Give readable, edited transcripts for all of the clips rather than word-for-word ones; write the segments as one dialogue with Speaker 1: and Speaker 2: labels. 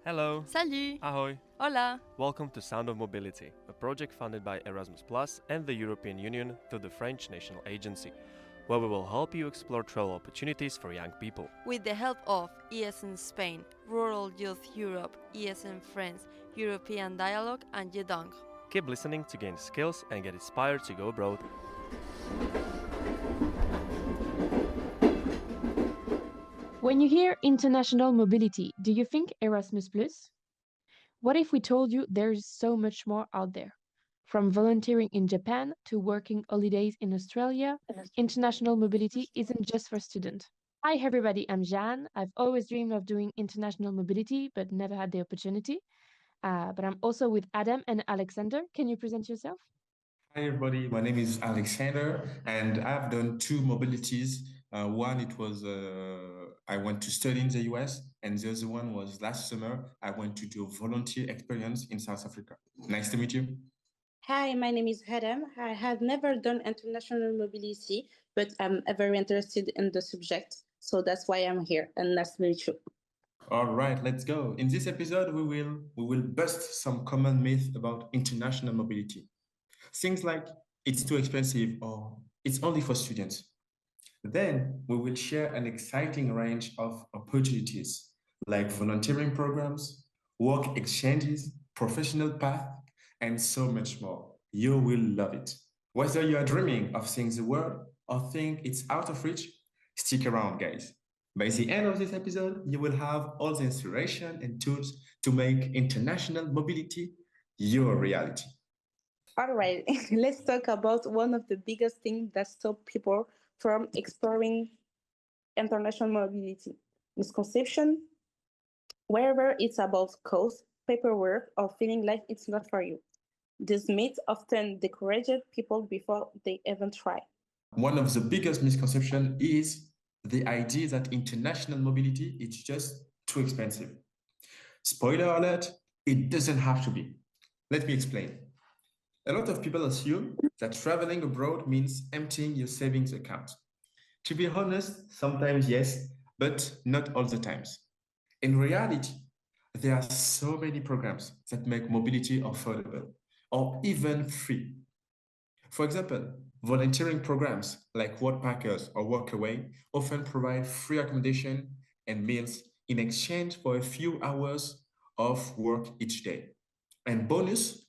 Speaker 1: Hello.
Speaker 2: Salut!
Speaker 1: Ahoy.
Speaker 2: Hola!
Speaker 1: Welcome to Sound of Mobility, a project funded by Erasmus Plus and the European Union through the French National Agency, where we will help you explore travel opportunities for young people.
Speaker 2: With the help of ESN Spain, Rural Youth Europe, ESN France, European Dialogue and debunk.
Speaker 1: Keep listening to gain skills and get inspired to go abroad.
Speaker 3: When you hear international mobility, do you think Erasmus Plus? What if we told you there's so much more out there? From volunteering in Japan to working holidays in Australia, international mobility isn't just for students. Hi everybody, I'm Jeanne. I've always dreamed of doing international mobility but never had the opportunity. But I'm also with Adame and Alexander. Can you present yourself?
Speaker 4: Hi, everybody. My name is Alexander, and I've done two mobilities. One, it was I went to study in the US, and the other one was last summer. I went to do a volunteer experience in South Africa. Nice to meet you.
Speaker 5: Hi, my name is Adame. I have never done international mobility, but I'm very interested in the subject. So that's why I'm here, and nice to meet you.
Speaker 4: All right, let's go. In this episode, we will bust some common myths about international mobility. Things like it's too expensive or it's only for students. Then we will share an exciting range of opportunities like volunteering programs, work exchanges, professional paths, and so much more. You will love it. Whether you are dreaming of seeing the world or think it's out of reach, stick around, guys. By the end of this episode, you will have all the inspiration and tools to make international mobility your reality.
Speaker 5: All right, let's talk about one of the biggest things that stop people from exploring international mobility. Misconception, wherever it's about cost, paperwork, or feeling like it's not for you. This myth often discourages people before they even try.
Speaker 4: One of the biggest misconceptions is the idea that international mobility is just too expensive. Spoiler alert, it doesn't have to be. Let me explain. A lot of people assume that traveling abroad means emptying your savings account. To be honest, sometimes yes, but not all the times. In reality, there are so many programs that make mobility affordable or even free. For example, volunteering programs like Workpackers or Workaway often provide free accommodation and meals in exchange for a few hours of work each day. And bonus,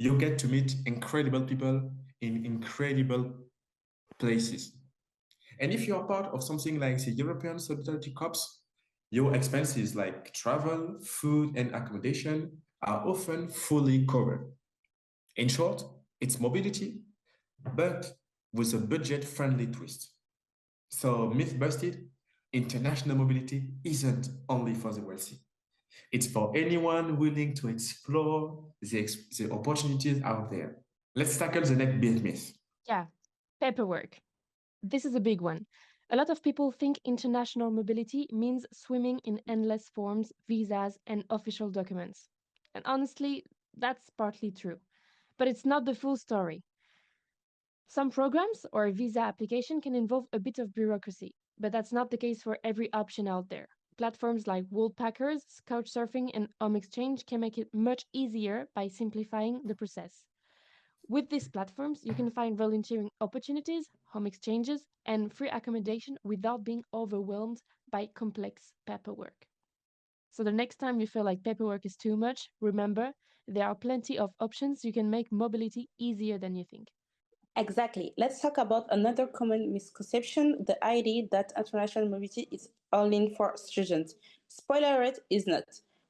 Speaker 4: you get to meet incredible people in incredible places. And if you are part of something like the European Solidarity Corps, your expenses like travel, food, and accommodation are often fully covered. In short, it's mobility, but with a budget-friendly twist. So, myth busted, international mobility isn't only for the wealthy. It's for anyone willing to explore the opportunities out there. Let's tackle the next big myth.
Speaker 3: Yeah, paperwork. This is a big one. A lot of people think international mobility means swimming in endless forms, visas, and official documents. And honestly, that's partly true. But it's not the full story. Some programs or visa application can involve a bit of bureaucracy, but that's not the case for every option out there. Platforms like Woolpackers, couchsurfing, and Home Exchange can make it much easier by simplifying the process. With these platforms, you can find volunteering opportunities, home exchanges, and free accommodation without being overwhelmed by complex paperwork. So the next time you feel like paperwork is too much, remember there are plenty of options you can make mobility easier than you think.
Speaker 5: Exactly. Let's talk about another common misconception, the idea that international mobility is only for students. Spoiler alert is not.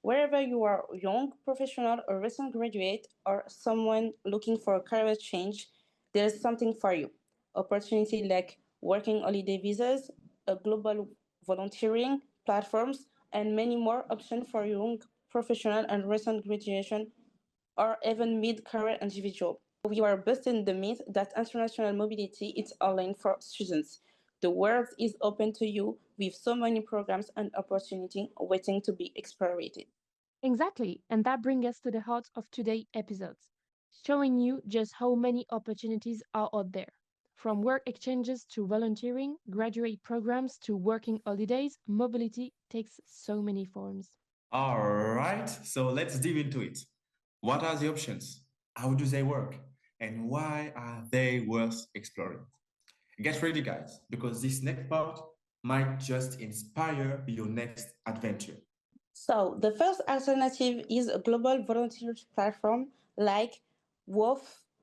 Speaker 5: Wherever you are young, professional, or recent graduate, or someone looking for a career change, there's something for you. Opportunity like working holiday visas, a global volunteering platforms, and many more options for young professional and recent graduation or even mid-career individual. We are busting the myth that international mobility is only for students. The world is open to you with so many programs and opportunities waiting to be explored.
Speaker 3: Exactly, and that brings us to the heart of today's episodes, showing you just how many opportunities are out there. From work exchanges to volunteering, graduate programs to working holidays, mobility takes so many forms.
Speaker 4: All right, so let's dive into it. What are the options? How do they work? And why are they worth exploring? Get ready, guys, because this next part might just inspire your next adventure.
Speaker 5: So the first alternative is a global volunteers platform like WOF,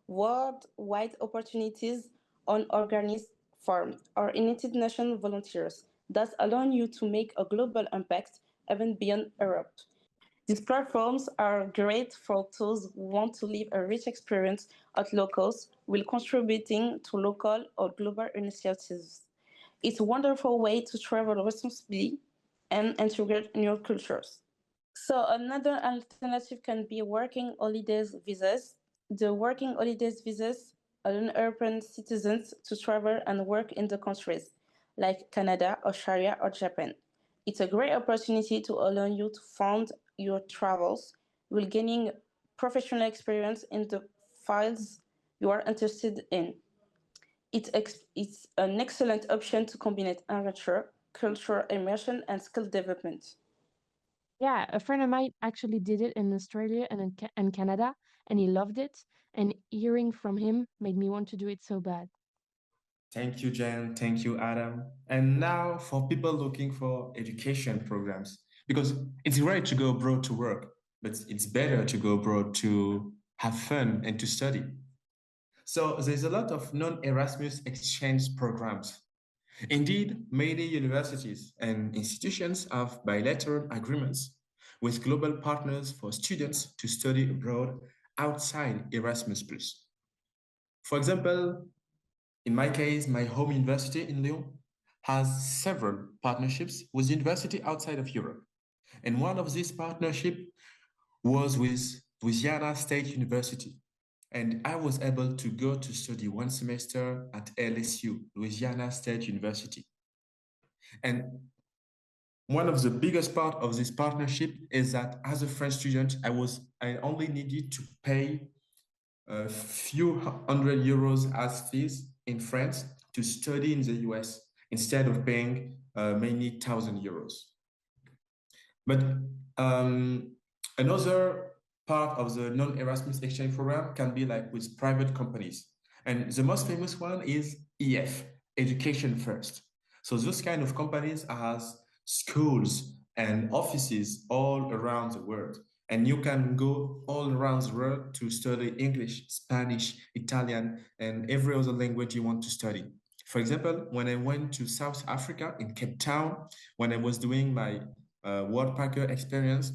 Speaker 5: Worldwide Opportunities on Organized Farm, or United Nations Volunteers that allow you to make a global impact even beyond Europe. These platforms are great for those who want to live a rich experience at locals while contributing to local or global initiatives. It's a wonderful way to travel responsibly and integrate new cultures. So another alternative can be working holidays visas. The working holidays visas allow European citizens to travel and work in the countries like Canada, Australia, or Japan. It's a great opportunity to allow you to fund your travels while gaining professional experience in the fields you are interested in. It's an excellent option to combine adventure, cultural immersion, and skill development.
Speaker 3: Yeah, a friend of mine actually did it in Australia and in Canada, and he loved it. And hearing from him made me want to do it so bad.
Speaker 4: Thank you, Jen. Thank you, Adam. And now for people looking for education programs, because it's great to go abroad to work, but it's better to go abroad to have fun and to study. So there's a lot of non-Erasmus exchange programs. Indeed, many universities and institutions have bilateral agreements with global partners for students to study abroad outside Erasmus+. For example, in my case, my home university in Lyon has several partnerships with universities outside of Europe. And one of these partnerships was with Louisiana State University. And I was able to go to study one semester at LSU, Louisiana State University. And one of the biggest part of this partnership is that as a French student, I only needed to pay a few hundred euros as fees in France to study in the US instead of paying many thousand euros. But another part of the non-Erasmus exchange program can be like with private companies. And the most famous one is EF, Education First. So those kind of companies has schools and offices all around the world. And you can go all around the world to study English, Spanish, Italian, and every other language you want to study. For example, when I went to South Africa in Cape Town, when I was doing my Worldpacker experience,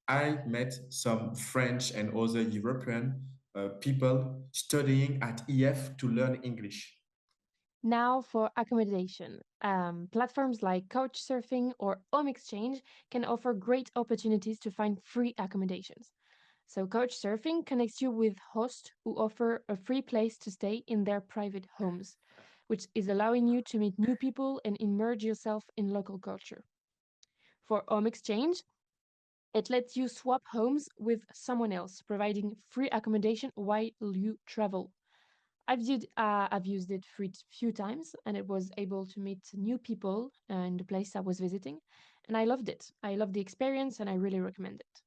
Speaker 4: I met some French and other European people studying at EF to learn English.
Speaker 3: Now, for accommodation. Platforms like couchsurfing or home exchange can offer great opportunities to find free accommodations. So, couchsurfing connects you with hosts who offer a free place to stay in their private homes, which is allowing you to meet new people and immerse yourself in local culture. For home exchange, it lets you swap homes with someone else, providing free accommodation while you travel. I've used it few times, and it was able to meet new people in the place I was visiting, and I loved it. I loved the experience, and I really recommend it.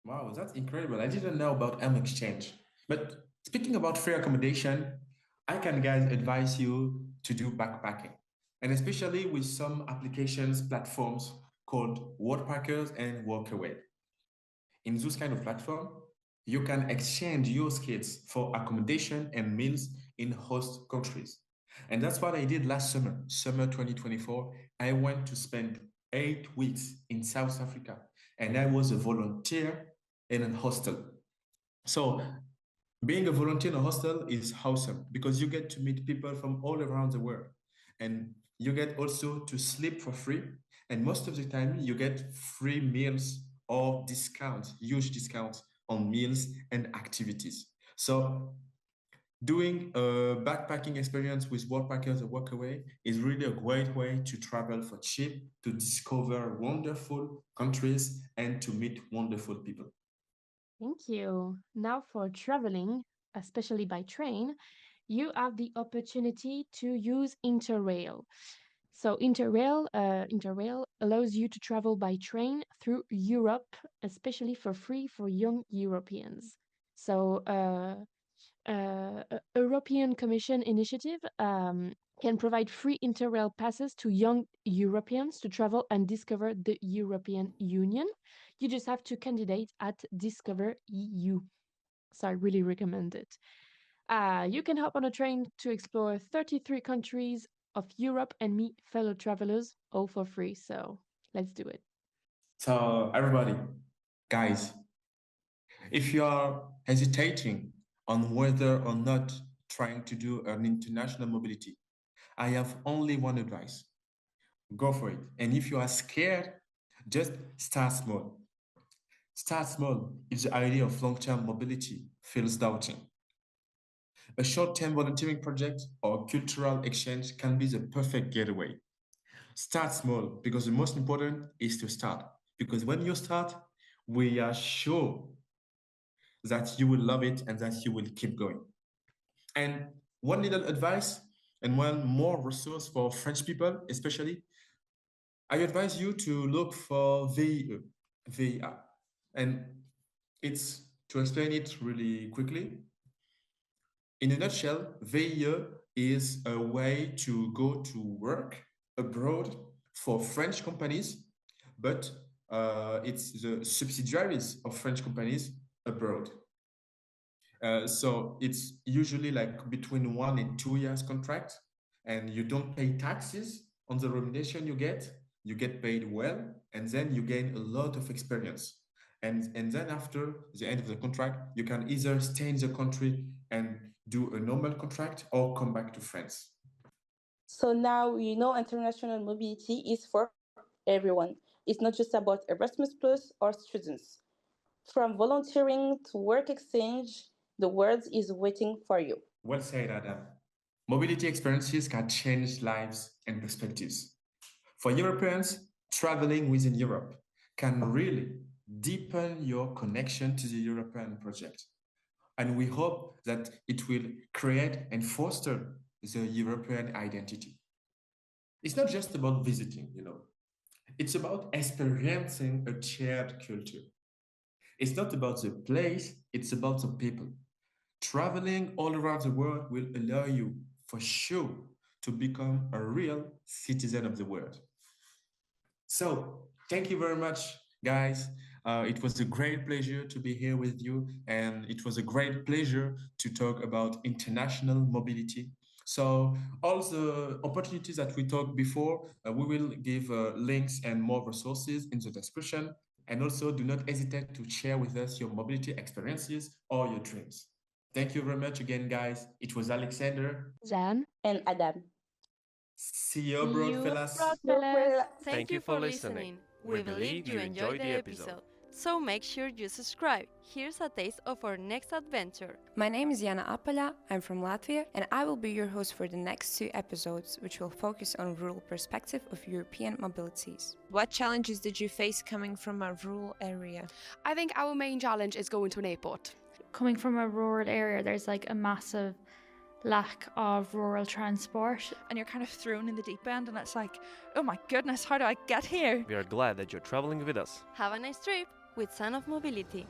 Speaker 4: Wow, that's incredible. I didn't know about M Exchange. But speaking about free accommodation, I can guys advise you to do backpacking. And especially with some applications, platforms called Worldpackers and Workaway. In those kind of platform, you can exchange your skills for accommodation and meals in host countries. And that's what I did last summer, summer 2024. I went to spend 8 weeks in South Africa and I was a volunteer in a hostel. So being a volunteer in a hostel is awesome because you get to meet people from all around the world and you get also to sleep for free. And most of the time, you get free meals or discounts, huge discounts on meals and activities. So doing a backpacking experience with Worldpackers or Workaway is really a great way to travel for cheap, to discover wonderful countries, and to meet wonderful people.
Speaker 3: Thank you. Now, for traveling, especially by train, you have the opportunity to use Interrail. So Interrail allows you to travel by train through Europe, especially for free for young Europeans. So European Commission initiative can provide free Interrail passes to young Europeans to travel and discover the European Union. You just have to candidate at Discover EU. So I really recommend it. You can hop on a train to explore 33 countries of Europe and meet fellow travelers, all for free. So let's do it.
Speaker 4: So, everybody, guys, if you are hesitating on whether or not trying to do an international mobility, I have only one advice: go for it. And if you are scared, just start small. Start small if the idea of long term mobility feels doubting. A short term volunteering project or cultural exchange can be the perfect getaway. Start small because the most important is to start. Because when you start, we are sure that you will love it and that you will keep going. And one little advice and one more resource for French people, especially, I advise you to look for VIE, VIA. And it's to explain it really quickly. In a nutshell, VIE is a way to go to work abroad for French companies, but it's the subsidiaries of French companies abroad. So it's usually like between 1 and 2 years contract, and you don't pay taxes on the remuneration you get. You get paid well, and then you gain a lot of experience. And then after the end of the contract, you can either stay in the country and do a normal contract or come back to France.
Speaker 5: So now you know international mobility is for everyone. It's not just about Erasmus Plus or students. From volunteering to work exchange, the world is waiting for you.
Speaker 4: Well said, Adam. Mobility experiences can change lives and perspectives. For Europeans, traveling within Europe can really deepen your connection to the European project. And we hope that it will create and foster the European identity. It's not just about visiting, it's about experiencing a shared culture. It's not about the place, it's about the people. Traveling all around the world will allow you, for sure, to become a real citizen of the world. So, thank you very much, guys. It was a great pleasure to be here with you, and it was a great pleasure to talk about international mobility. So, all the opportunities that we talked before, we will give links and more resources in the description. And also, do not hesitate to share with us your mobility experiences or your dreams. Thank you very much again, guys. It was Alexander.
Speaker 3: Jeanne.
Speaker 5: And Adam.
Speaker 4: See you abroad, fellas.
Speaker 2: Thank you for listening. We believe you enjoyed the episode. So make sure you subscribe. Here's a taste of our next adventure.
Speaker 6: My name is Jeanne Apala, I'm from Latvia, and I will be your host for the next 2 episodes, which will focus on rural perspective of European mobilities.
Speaker 7: What challenges did you face coming from a rural area?
Speaker 8: I think our main challenge is going to an airport.
Speaker 9: Coming from a rural area, there's like a massive lack of rural transport.
Speaker 10: And you're kind of thrown in the deep end, and it's like, oh my goodness, how do I get here?
Speaker 1: We are glad that you're traveling with us.
Speaker 2: Have a nice trip with Son of Mobility.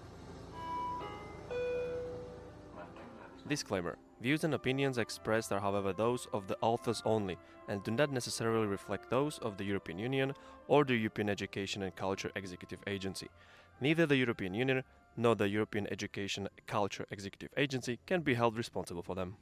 Speaker 1: Disclaimer. Views and opinions expressed are however those of the authors only and do not necessarily reflect those of the European Union or the European Education and Culture Executive Agency. Neither the European Union nor the European Education and Culture Executive Agency can be held responsible for them.